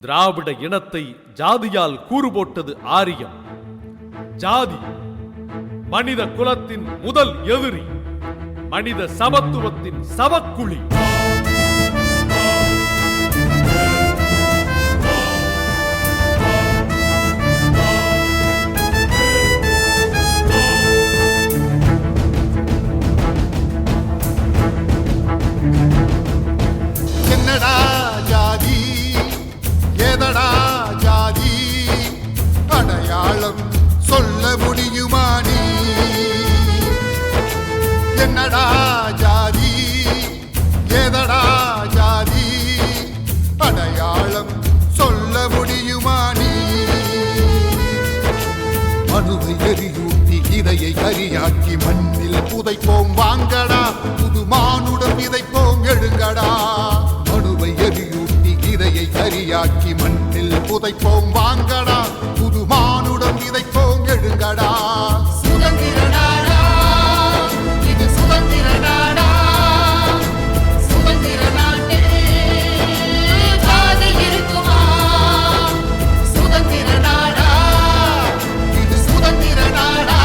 திராவிட இனத்தை ஜாதியால் கூறு போட்டது ஆரியம். ஜாதி மனித குலத்தின் முதல் எதிரி, மனித சமத்துவத்தின் சவக்குழி. என்னடா ஜாதி, ஏதடா ஜாதி, அடையாளம் சொல்ல முடியுமா நீ? என்னடா ஜாதி, ஏதடா ஜாதி, அடையாளம் சொல்ல முடியுமா நீ? மனுவை எரியூட்டி இதையை கரியாக்கி மண்ணில் புதைப்போம் வாங்கடா, புது மானுடம் விதைப்போம் எழுங்கடா. மனுவை எரியூட்டி இதையை கரியாக்கி மண்ணில் புதைப்போம் வாங்கடா, புது மானுடம் விதைப்போம் எழுங்கடா. சுதந்திர நாடா இது, சுதந்திர நாடா, சுதந்திர நாட்டில் ஜாதி இருக்குமா? சுதந்திர நாடா இது, சுதந்திர நாடா,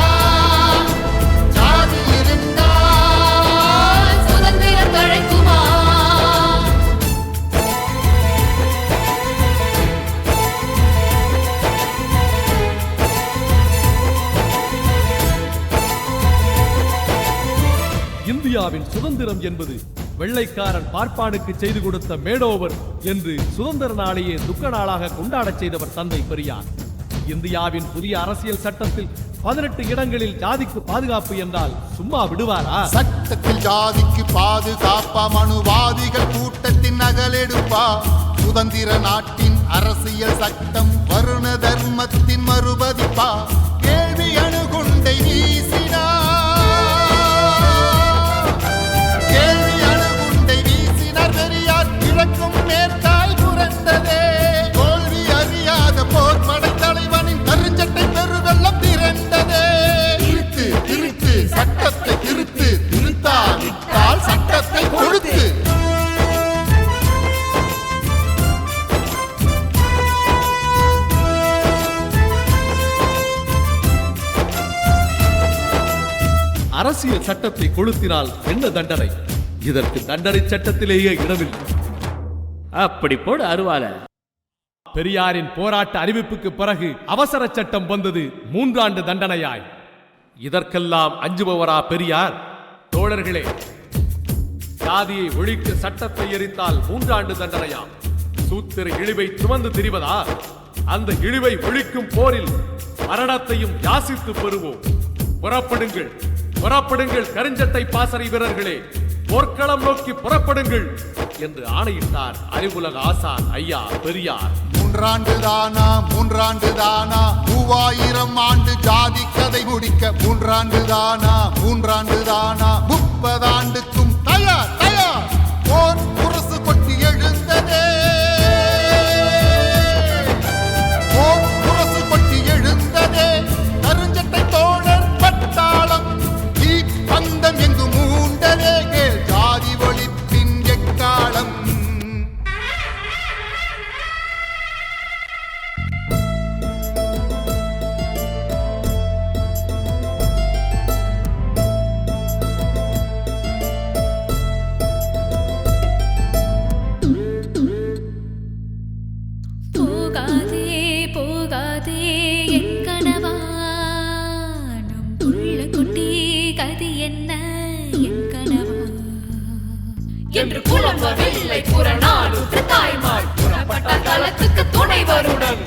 ஜாதி இருந்தால் சுதந்திரம் தழைக்குமா? இந்தியாவின் சுதந்திரம் என்பது வெள்ளைக்காரன் பார்ப்பானுக்கு செய்து கொடுத்த மேடோவர் என்று சுதந்திர நாளையே துக்க நாளாக கொண்டாடச் செய்தவர் தந்தை பெரியார். இந்தியாவின் புதிய அரசியல் சட்டத்தில் 18 இடங்களில் ஜாதிக்கு பாதுகாப்பு என்றால் சும்மா விடுவாரா? சட்டத்தில் ஜாதிக்கு பாதுகாப்பா? மனுவாதிகள் கூட்டத்தின் நகலெடுப்பா? சுதந்திர நாட்டின் அரசியல் சட்டம் வருண தர்மத்தின் மறுபதிப்பா? கேள்வி அணுகுண்டை வீசினா, கேள்வி அணுகுண்டை வீசினார் பெரியார். கிழக்கும் மேற்காய் புரண்டதே, தோல்வி அறியாத போர் படை தலைவனின் கருஞ்சட்டை பெருவெள்ளம் திரண்டதே. திருத்து திருத்து சட்டத்தை திருத்து, திருத்தாவிட்டால் சட்டத்தை கொடுத்து. அரசியல் சட்டத்தை கொளுத்தினால் என்ன தண்டனை? இதற்கு தண்டனை சட்டத்திலேயே இடமில்லை. அப்படி போடு அருவால. பெரியாரின் போராட்ட அறிவிப்புக்கு பிறகு அவசர சட்டம் வந்தது 3 ஆண்டு தண்டனையாய். இதற்கெல்லாம் அஞ்சுபவரா பெரியார்? தோழர்களே, ஜாதியை ஒழிக்க சட்டத்தை எரித்தால் 3 ஆண்டு தண்டனையாம். சூத்திர இழிவை சுமந்து திரிவதா? அந்த இழிவை ஒழிக்கும் போரில் மரணத்தையும் யாசித்து பெறுவோம். புறப்படுங்கள், புறப்படுங்கள் கருஞ்சட்டை பாசறை வீரர்களே, போர்க்களம் நோக்கி புறப்படுங்கள் என்று ஆணையிட்டார் அறிவுலக ஆசான் ஐயா பெரியார். 3 ஆண்டு தானா, 3 ஆண்டு தானா, 3000 ஆண்டு ஜாதி கதை முடிக்க. 3 ஆண்டு தானா, 3 ஆண்டு தானா, 30 ஆண்டுக்கும் தயார் தயார். போர் முரசு கொட்டி எழுந்ததே, போர் முரசு கொட்டி எழுந்ததே. கருஞ்சட்டை தோழர் பட்டாளம் பந்தம் எங்கு மூண்டதே. கேள் ஜாதி ஒழிப்பின் எக்காலம். போகாதே போகாதே என் கனவா, நம் புள்ள குட்டி கதி என்ன என் கனவா என்று புலம்பவில்லை புறநானூற்று தாய்மாள். புறப்பட்ட தளத்துக்கு துணைவருடன்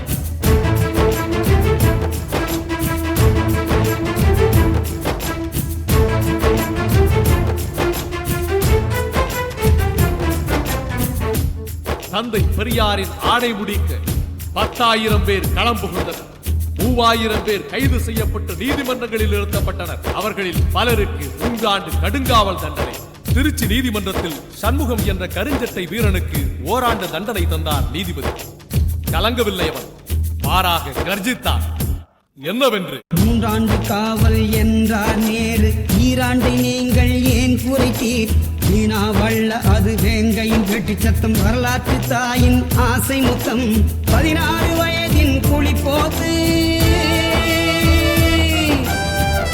தந்தை பெரியாரின் ஆணை முடிக்க 10,000 பேர் களம் புகுந்தனர். 3000 பேர் கைது செய்யப்பட்டு நீதிமன்றங்களில் நிறுத்தப்பட்டனர். அவர்களில் பலருக்கு 3 ஆண்டு கடுங்காவல் தண்டனை. திருச்சி நீதிமன்றத்தில் சண்முகம் என்ற கருஞ்சட்டை வீரனுக்கு 1 ஆண்டு தண்டனை தந்தார் நீதிபதி. கலங்கவில்லை அவன், மாறாக கர்ஜித்தார். என்னவென்று? 3 ஆண்டு காவல் என்றார் நேரு, 2 ஆண்டை நீங்கள் ஏன் குறைத்தீர்? வீணா வள்ள அது வேங்கையின் வெட்டி சத்தம் வரலாற்று தாயின் ஆசை முத்தம் 16 வயதின் குளிப்போத்து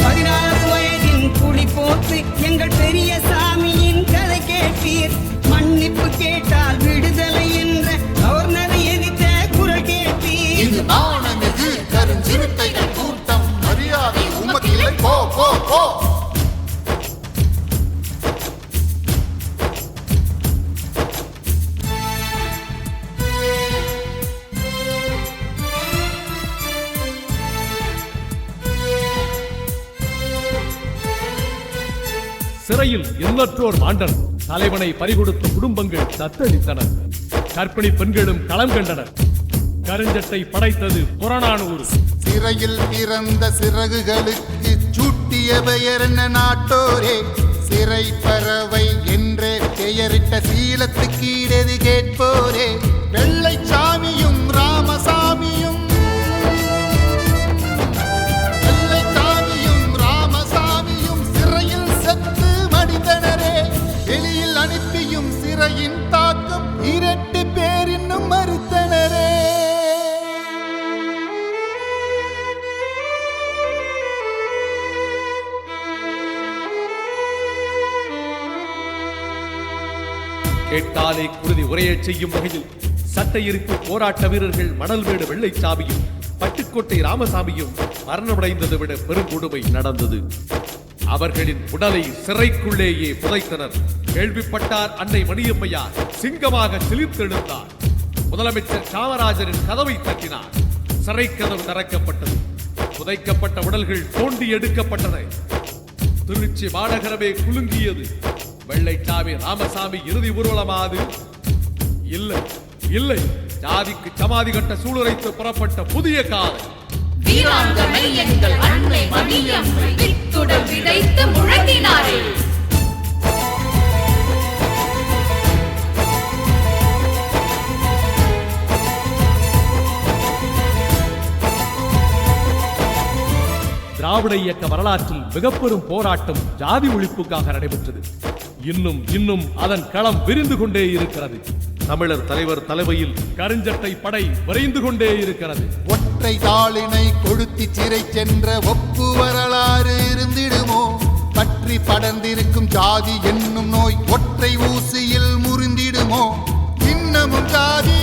16 வயதின் குளிப்போத்து எங்கள் பெரிய சாமியின் கதை கேட்டீர் மன்னிப்பு கேட்டால் விடுதலை என்ற கவர்னரை எதிர்த்த குரல் கேட்டீர் இது நாணமிகு கருஞ்சிறுத்தைகள் கூட்டம் மரியாதை உமக்கில்லை போ போ போ சிறையில் எண்ணற்றோர் மாண்டனர். தலைவனை பறிகொடுத்த குடும்பங்கள் தத்தளித்தனர். கர்ப்பிணி பெண்களும் களம் கண்டனர். கருஞ்சட்டை படைத்தது புறநானூறு. சிறையில் பிறந்த சிறகுகளுக்கு சூட்டிய பெயர் என்ன நாட்டோரே சிறை பறவை என்றே பெயரிட்ட சீலத்துக்கு ஈடெது கேட்போரே வெள்ளை சாமியும் ராமசாமியும் வெளியில் அனுப்பியும் சிறையின் தாக்கம் 2 பேர் இன்னும் மறுத்தனரே கேட்டாலே குருதி உரையச் செய்யும் வகையில் சட்டையிருக்கு போராட்ட வீரர்கள் மணல்மேடு வெள்ளைச்சாமியும் பட்டுக்கோட்டை ராமசாமியும் மரணமடைந்ததை விட பெருங்கொடுமை நடந்தது. அவர்களின் உடலை சிறைக்குள்ளேயே புதைத்தனர். கேள்விப்பட்டார் அன்னை மணியம்மையார் சிங்கமாக சிலிர்த்தெழுந்தார். முதலமைச்சர் காமராஜரின் கதவை தட்டினார். சிறை கதவு திறக்கப்பட்டது. புதைக்கப்பட்ட உடல்கள் தோண்டி எடுக்கப்பட்டன. திருச்சி மாநகரமே குலுங்கியது. வெள்ளைச்சாமி ராமசாமி இறுதி ஊர்வலமாது இல்லை இல்லை ஜாதிக்கு சமாதி கட்ட சூளுரைத்து புறப்பட்ட புதிய காலை வீராங்கனை எங்கள் அன்னை மணியம்மை வித்துடல் விதைத்து முழங்கினாரே. திராவிட இயக்க வரலாற்றில் மிகப்பெரும் போராட்டம் ஜாதி ஒழிப்புக்காக நடைபெற்றது. இன்னும் இன்னும் அதன் களம் விரிந்து கொண்டே இருக்கிறது. தமிழர் தலைவர் தலைமையில் கருஞ்சட்டை படை விரைந்து கொண்டே இருக்கிறது. ஒற்றை தாளினை கொளுத்தி சிறை சென்ற ஒப்பு வரலாறு இருந்திடுமோ பற்றி படர்ந்திருக்கும் ஜாதி என்னும் நோய் ஒற்றை ஊசியில் முறிந்திடுமோ இன்னமும் ஜாதி